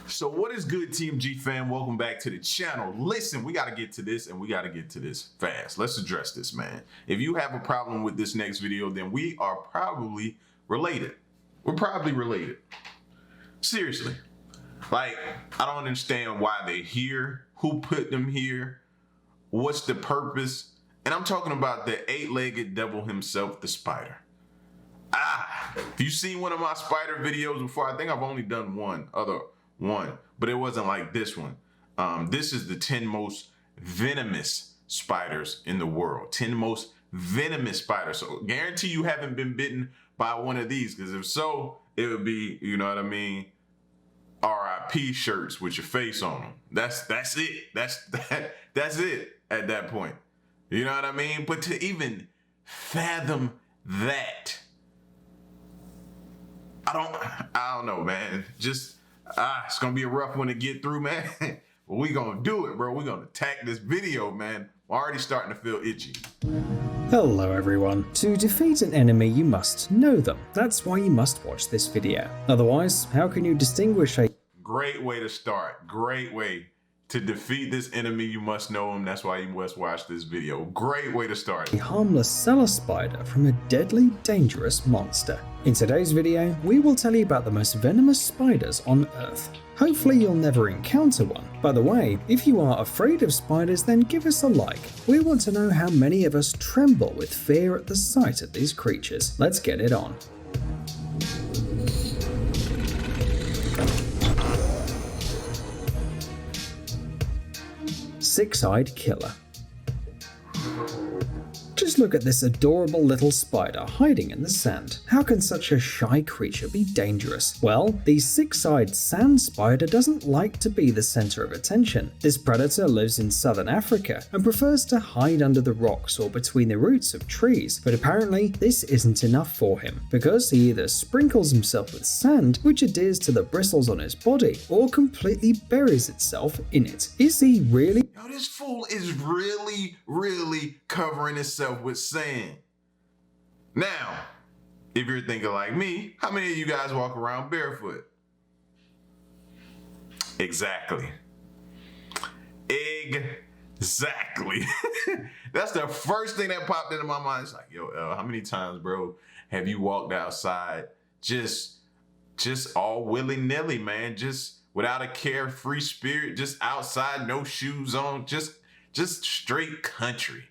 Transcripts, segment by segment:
So what is good, TMG fam? Welcome back to the channel. Listen, we got to get to this and we got to get to this fast. Let's address this, man. If you have a problem with this next video, then we are probably related. We're probably related. Seriously. Like, I don't understand why they're here, who put them here, what's the purpose. And I'm talking about the eight-legged devil himself, the spider. If you've seen one of my spider videos before, I think I've only done one, but it wasn't like this one. This is the 10 most venomous spiders in the world. 10 most venomous spiders. So guarantee you haven't been bitten by one of these, because if so, it would be, you know what I mean, RIP shirts with your face on them. That's it. That's it at that point. You know what I mean? But to even fathom that, I don't know, man. Just it's gonna be a rough one to get through, man. But we gonna do it, bro. We gonna attack this video, man. I'm already starting to feel itchy. Hello everyone. To defeat an enemy, you must know them. That's why you must watch this video. Otherwise, how can you distinguish a— Great way to start. Great way. To defeat this enemy, you must know him. That's why you must watch this video. Great way to start. a harmless cellar spider from a deadly, dangerous monster. In today's video, we will tell you about the most venomous spiders on Earth. Hopefully you'll never encounter one. By the way, if you are afraid of spiders, then give us a like. We want to know how many of us tremble with fear at the sight of these creatures. Let's get it on. Six-eyed killer. Just look at this adorable little spider hiding in the sand. How can such a shy creature be dangerous? Well, the six-eyed sand spider doesn't like to be the center of attention. This predator lives in southern Africa and prefers to hide under the rocks or between the roots of trees, but apparently this isn't enough for him, because he either sprinkles himself with sand, which adheres to the bristles on his body, or completely buries itself in it. Is he really— Yo, this fool is really covering himself with sand. Now, if you're thinking like me, how many of you guys walk around barefoot? Exactly. That's the first thing that popped into my mind. It's like, yo, how many times, bro, have you walked outside just all willy-nilly, man, just without a carefree spirit, just outside, no shoes on, just straight country?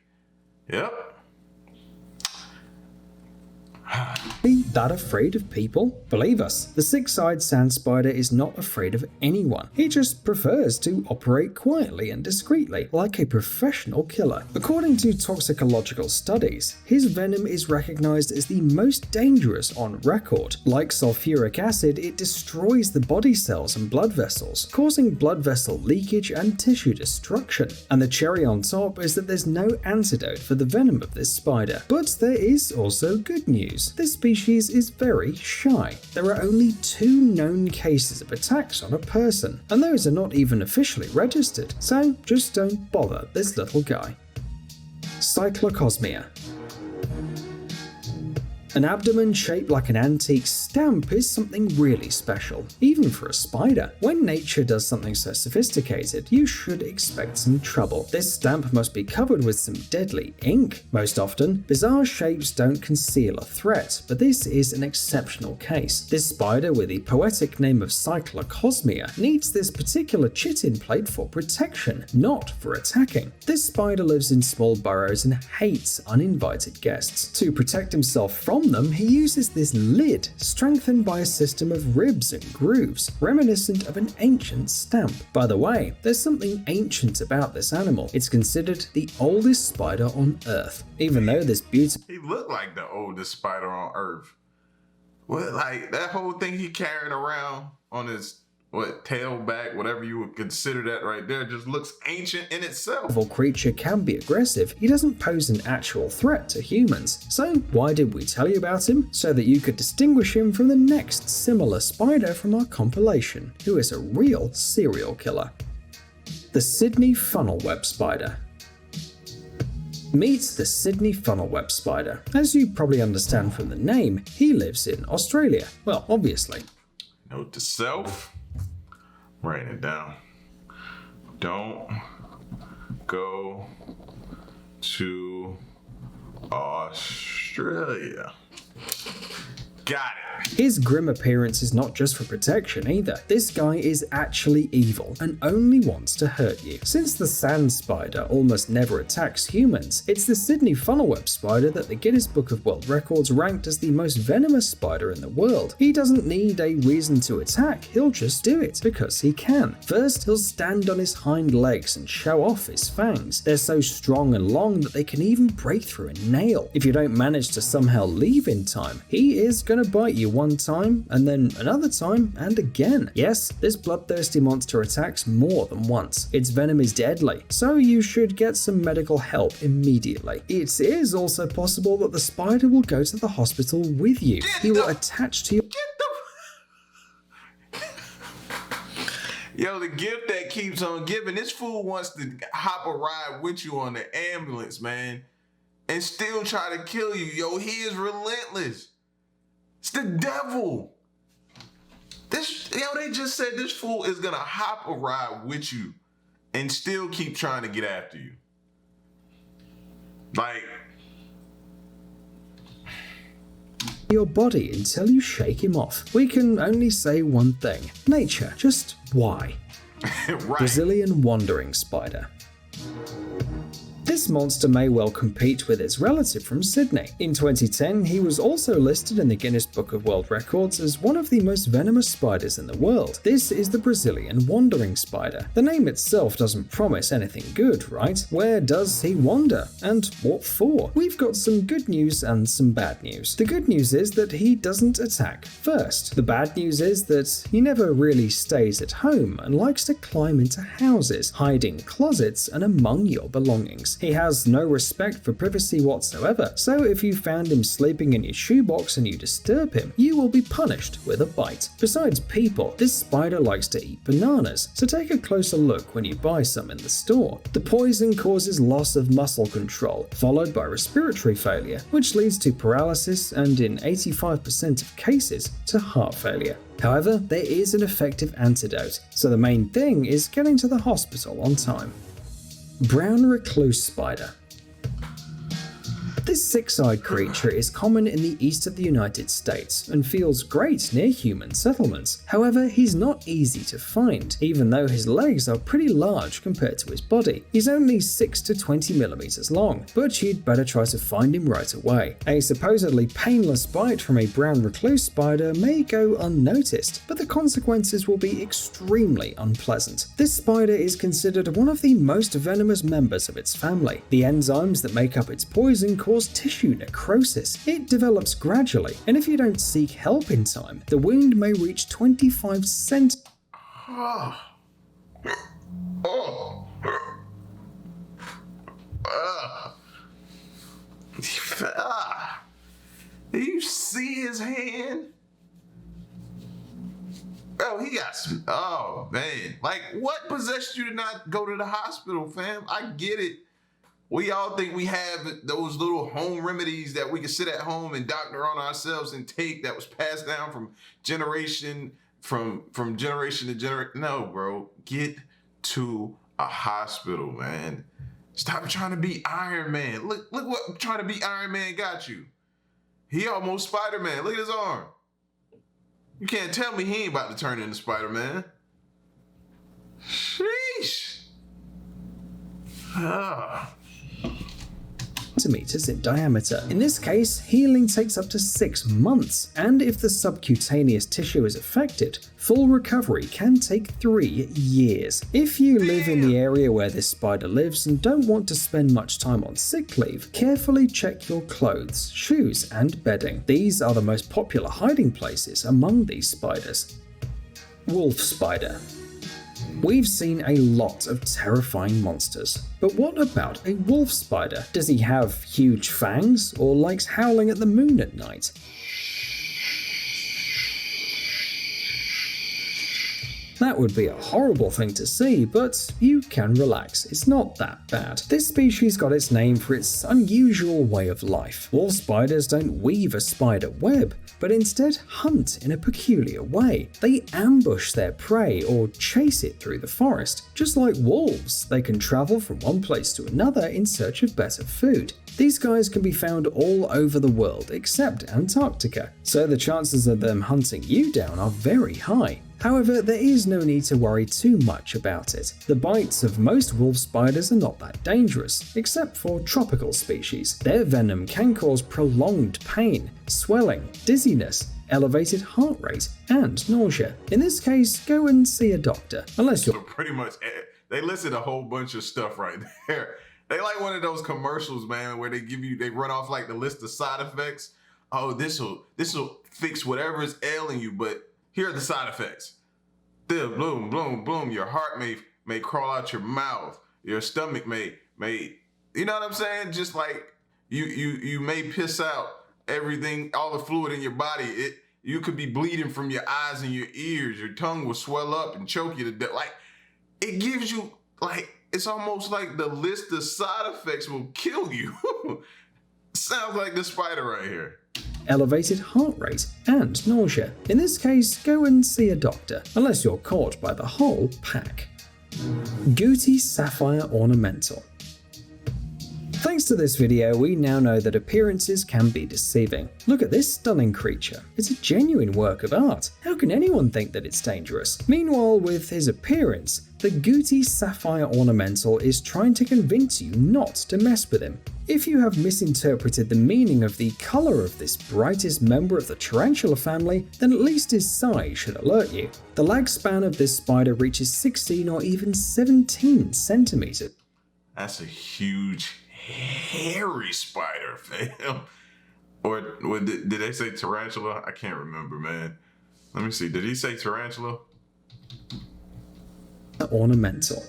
Yep. Be that afraid of people? Believe us, the six-eyed sand spider is not afraid of anyone. He just prefers to operate quietly and discreetly, like a professional killer. According to toxicological studies, his venom is recognized as the most dangerous on record. Like sulfuric acid, it destroys the body cells and blood vessels, causing blood vessel leakage and tissue destruction. And the cherry on top is that there's no antidote for the venom of this spider. But there is also good news. This species is very shy. There are only 2 known cases of attacks on a person, and those are not even officially registered, so just don't bother this little guy. Cyclocosmia. An abdomen shaped like an antique stamp is something really special, even for a spider. When nature does something so sophisticated, you should expect some trouble. This stamp must be covered with some deadly ink. Most often, bizarre shapes don't conceal a threat, but this is an exceptional case. This spider, with the poetic name of Cyclocosmia, needs this particular chitin plate for protection, not for attacking. This spider lives in small burrows and hates uninvited guests. To protect himself from them, he uses this lid, strengthened by a system of ribs and grooves, reminiscent of an ancient stamp. By the way, there's something ancient about this animal. It's considered the oldest spider on Earth, even though this beautiful— He looked like the oldest spider on Earth. What, like that whole thing he carrying around on his tailback, whatever you would consider that right there, just looks ancient in itself. creature can be aggressive, he doesn't pose an actual threat to humans. So why did we tell you about him? So that you could distinguish him from the next similar spider from our compilation, who is a real serial killer. The Sydney funnel web spider. Meet the Sydney funnel web spider. As you probably understand from the name, he lives in Australia. Well, obviously. Note to self, Writing it down. Don't go to Australia. Got it. His grim appearance is not just for protection either. This guy is actually evil and only wants to hurt you. Since the sand spider almost never attacks humans, it's the Sydney funnel-web spider that the Guinness Book of World Records ranked as the most venomous spider in the world. He doesn't need a reason to attack, he'll just do it because he can. First, he'll stand on his hind legs and show off his fangs. They're so strong and long that they can even break through a nail. If you don't manage to somehow leave in time, he is gonna bite you one time, and then another time, and again. Yes, this bloodthirsty monster attacks more than once. Its venom is deadly, so you should get some medical help immediately. It is also possible that the spider will go to the hospital with you. He will attach to your... Yo, the gift that keeps on giving. This fool wants to hop a ride with you on the ambulance, man, and still try to kill you. Yo, he is relentless. It's the devil. They just said this fool is gonna hop a ride with you and still keep trying to get after you. Like, your body until you shake him off. We can only say one thing. Nature, just why? right. Brazilian wandering spider. This monster may well compete with its relative from Sydney. In 2010, he was also listed in the Guinness Book of World Records as one of the most venomous spiders in the world. This is the Brazilian wandering spider. The name itself doesn't promise anything good, right? Where does he wander? And what for? We've got some good news and some bad news. The good news is that he doesn't attack first. The bad news is that he never really stays at home and likes to climb into houses, hide in closets, and among your belongings. He has no respect for privacy whatsoever, so if you found him sleeping in your shoebox and you disturb him, you will be punished with a bite. Besides people, this spider likes to eat bananas, so take a closer look when you buy some in the store. The poison causes loss of muscle control, followed by respiratory failure, which leads to paralysis and, in 85% of cases, to heart failure. However, there is an effective antidote, so the main thing is getting to the hospital on time. Brown recluse spider. This six-eyed creature is common in the east of the United States and feels great near human settlements. However, he's not easy to find, even though his legs are pretty large compared to his body. He's only 6 to 20 millimeters long, but you'd better try to find him right away. A supposedly painless bite from a brown recluse spider may go unnoticed, but the consequences will be extremely unpleasant. This spider is considered one of the most venomous members of its family. The enzymes that make up its poison cause tissue necrosis. It develops gradually, and if you don't seek help in time, the wound may reach 25 cent. Do you see his hand? Oh, he got some. Oh, man. Like, what possessed you to not go to the hospital, fam? I get it. We all think we have those little home remedies that we can sit at home and doctor on ourselves and take that was passed down from generation to generation. No, bro. Get to a hospital, man. Stop trying to be Iron Man. Look what trying to be Iron Man got you. He almost Spider-Man. Look at his arm. You can't tell me he ain't about to turn into Spider-Man. Sheesh. Centimeters in diameter. In this case, healing takes up to 6 months, and if the subcutaneous tissue is affected, full recovery can take 3 years. If you live in the area where this spider lives and don't want to spend much time on sick leave, carefully check your clothes, shoes, and bedding. These are the most popular hiding places among these spiders. Wolf spider. We've seen a lot of terrifying monsters, but what about a wolf spider? Does he have huge fangs or likes howling at the moon at night? That would be a horrible thing to see, but you can relax, it's not that bad. This species got its name for its unusual way of life. Wolf spiders don't weave a spider web, but instead hunt in a peculiar way. They ambush their prey or chase it through the forest. Just like wolves, they can travel from one place to another in search of better food. These guys can be found all over the world except Antarctica, so the chances of them hunting you down are very high. However, there is no need to worry too much about it. The bites of most wolf spiders are not that dangerous, except for tropical species. Their venom can cause prolonged pain, swelling, dizziness, elevated heart rate, and nausea. In this case, go and see a doctor, unless you're— So pretty much, they listed a whole bunch of stuff right there. They like one of those commercials, man, where they run off like the list of side effects. Oh, this'll fix whatever is ailing you, but here are the side effects. Boom, boom, boom. Your heart may crawl out your mouth. Your stomach may, you know what I'm saying? Just like you may piss out everything, all the fluid in your body. You could be bleeding from your eyes and your ears. Your tongue will swell up and choke you to death. Like, it gives you, like, it's almost like the list of side effects will kill you. Sounds like this spider right here. Elevated heart rate and nausea. In this case, go and see a doctor, unless you're caught by the whole pack. Gooty sapphire ornamental. Thanks to this video, we now know that appearances can be deceiving. Look at this stunning creature. It's a genuine work of art. How can anyone think that it's dangerous? Meanwhile, with his appearance, the Gooty sapphire ornamental is trying to convince you not to mess with him. If you have misinterpreted the meaning of the color of this brightest member of the tarantula family, then at least his size should alert you. The lag span of this spider reaches 16 or even 17 centimeters. That's a huge, hairy spider, fam. Or did they say tarantula? I can't remember, man. Let me see. Did he say tarantula? Ornamental.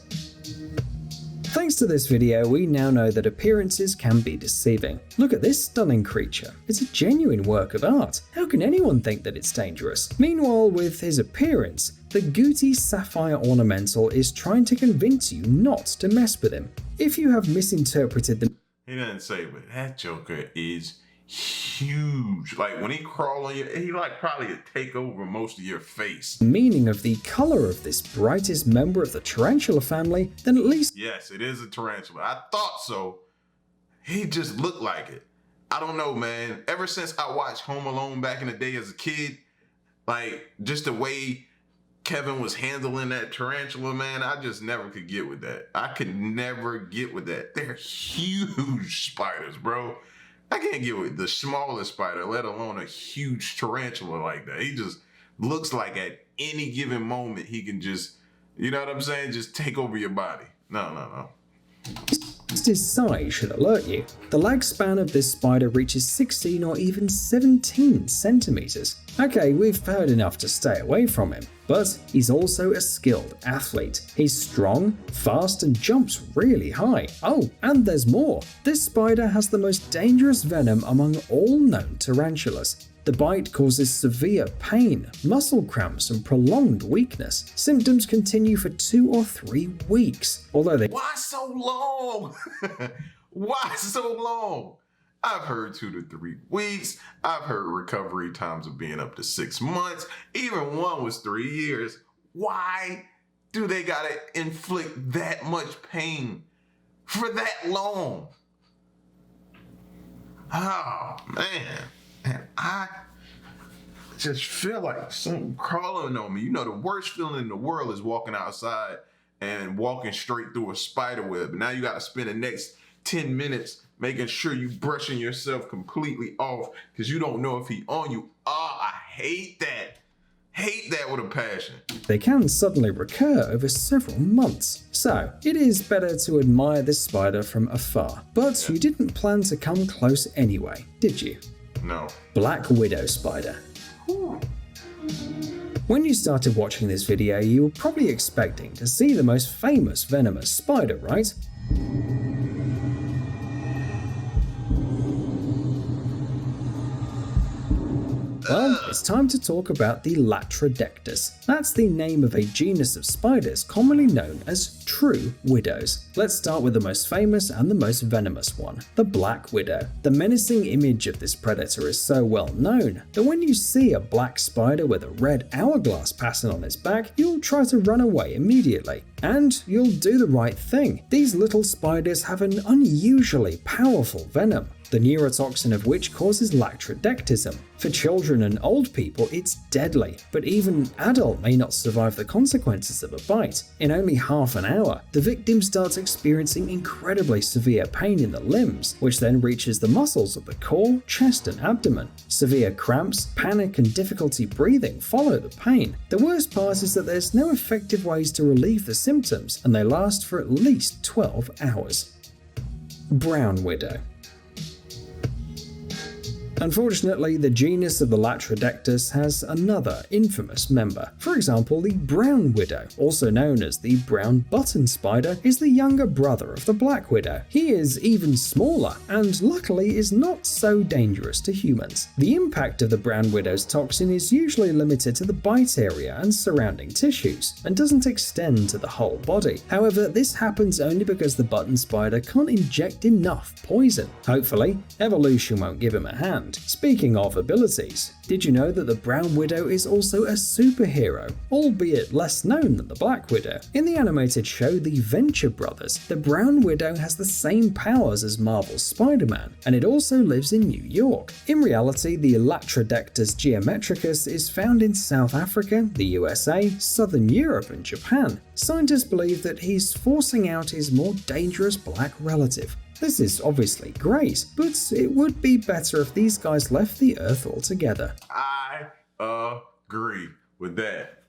Thanks to this video, we now know that appearances can be deceiving. Look at this stunning creature. It's a genuine work of art. How can anyone think that it's dangerous? Meanwhile, with his appearance, the Gooty sapphire ornamental is trying to convince you not to mess with him. If you have misinterpreted the— He didn't say, but that joker is huge. Like, when he crawl on you, he like probably would take over most of your face. meaning of the color of this brightest member of the tarantula family, then at least— Yes, it is a tarantula. I thought so. He just looked like it. I don't know, man. Ever since I watched Home Alone back in the day as a kid, like, just the way Kevin was handling that tarantula, man, I just never could get with that. I could never get with that. They're huge spiders, bro. I can't get with the smallest spider, let alone a huge tarantula like that. He just looks like at any given moment he can just, you know what I'm saying, just take over your body. No. his size should alert you. The lag span of this spider reaches 16 or even 17 centimeters. Okay, we've heard enough to stay away from him, but he's also a skilled athlete. He's strong, fast, and jumps really high. Oh, and there's more. This spider has the most dangerous venom among all known tarantulas. The bite causes severe pain, muscle cramps, and prolonged weakness. Symptoms continue for 2 or 3 weeks, although they— Why so long? Why so long? I've heard 2 to 3 weeks. I've heard recovery times of being up to 6 months. Even one was 3 years. Why do they gotta inflict that much pain for that long? Oh, man. And I just feel like something crawling on me. You know, the worst feeling in the world is walking outside and walking straight through a spider web. And now you got to spend the next 10 minutes making sure you brushing yourself completely off because you don't know if he on you. Oh, I hate that. Hate that with a passion. They can suddenly recur over several months. So, it is better to admire this spider from afar. But you didn't plan to come close anyway, did you? No. Black widow spider. Whew. When you started watching this video, you were probably expecting to see the most famous venomous spider, right? Well, it's time to talk about the Latrodectus. That's the name of a genus of spiders commonly known as true widows. Let's start with the most famous and the most venomous one, the black widow. The menacing image of this predator is so well known that when you see a black spider with a red hourglass pattern on its back, you'll try to run away immediately. And you'll do the right thing. These little spiders have an unusually powerful venom, the neurotoxin of which causes latrodectism. For children and old people, it's deadly, but even adult may not survive the consequences of a bite. In only half an hour, the victim starts experiencing incredibly severe pain in the limbs, which then reaches the muscles of the core, chest, and abdomen. Severe cramps, panic, and difficulty breathing follow the pain. The worst part is that there's no effective ways to relieve the symptoms, and they last for at least 12 hours. Brown widow. Unfortunately, the genus of the Latrodectus has another infamous member. For example, the brown widow, also known as the brown button spider, is the younger brother of the black widow. He is even smaller and luckily is not so dangerous to humans. The impact of the brown widow's toxin is usually limited to the bite area and surrounding tissues and doesn't extend to the whole body. However, this happens only because the button spider can't inject enough poison. Hopefully, evolution won't give him a hand. Speaking of abilities, did you know that the brown widow is also a superhero, albeit less known than the black widow? In the animated show The Venture Brothers, the brown widow has the same powers as Marvel's Spider-Man, and it also lives in New York. In reality, the Latrodectus geometricus is found in South Africa, the USA, Southern Europe, and Japan. Scientists believe that he's forcing out his more dangerous black relative. This is obviously great, but it would be better if these guys left the Earth altogether. I agree with that,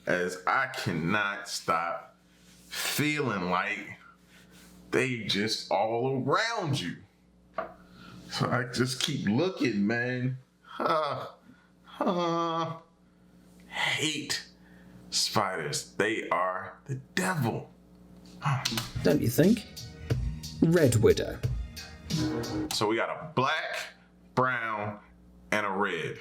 as I cannot stop feeling like they just all around you. So I just keep looking, man. Hate spiders. They are the devil. Don't you think? Red widow. So we got a black, brown, and a red.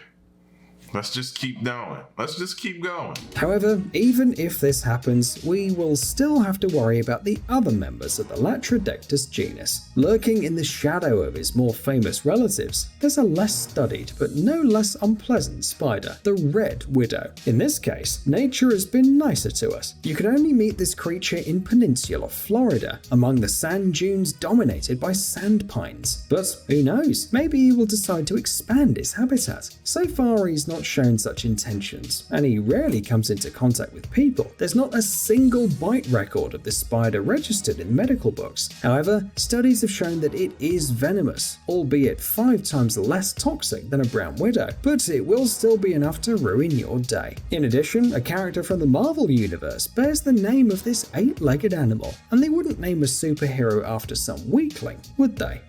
Let's just keep going. Let's just keep going. However, even if this happens, we will still have to worry about the other members of the Latrodectus genus. Lurking in the shadow of his more famous relatives, there's a less studied but no less unpleasant spider, the red widow. In this case, nature has been nicer to us. You can only meet this creature in peninsular Florida, among the sand dunes dominated by sand pines. But who knows, maybe he will decide to expand his habitat. So far, he's not shown such intentions, and he rarely comes into contact with people. There's not a single bite record of this spider registered in medical books. However, studies have shown that it is venomous, albeit 5 times less toxic than a brown widow, but it will still be enough to ruin your day. In addition, a character from the Marvel universe bears the name of this 8-legged animal, and they wouldn't name a superhero after some weakling, would they?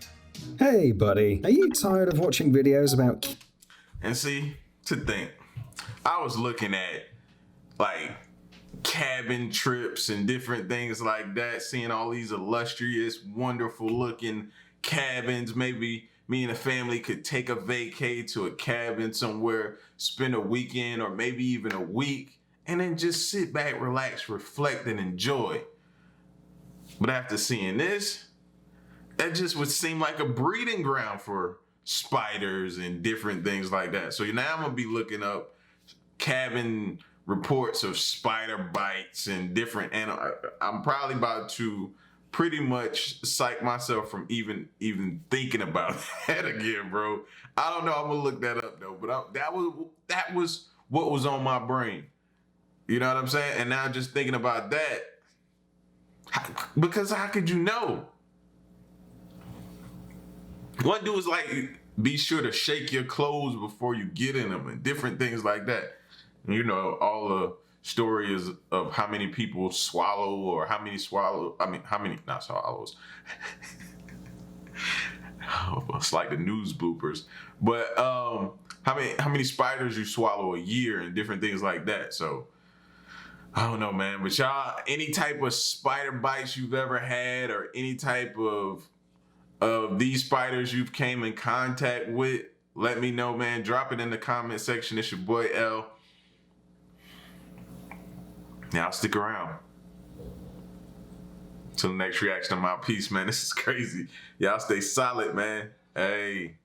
Hey buddy, are you tired of watching videos about... And see, to think, I was looking at like cabin trips and different things like that, seeing all these illustrious, wonderful looking cabins. Maybe me and the family could take a vacay to a cabin somewhere, spend a weekend or maybe even a week, and then just sit back, relax, reflect, and enjoy. But after seeing this, that just would seem like a breeding ground for spiders and different things like that. So now I'm gonna be looking up cabin reports of spider bites and different, and I'm probably about to pretty much psych myself from even thinking about that again, bro. I don't know. I'm gonna look that up though. But that was what was on my brain. You know what I'm saying? And now just thinking about that, because how could you know? One dude was like, be sure to shake your clothes before you get in them and different things like that. You know, all the stories of how many people swallow or how many not swallows. It's like the news bloopers. But how many spiders you swallow a year and different things like that. So I don't know, man. But y'all, any type of spider bites you've ever had or any type of these spiders you've came in contact with, Let me know, man. Drop it in the comment section. It's your boy L. Now stick around. Till the next reaction, I'm out. Peace, man. This is crazy. Y'all stay solid, man. Hey.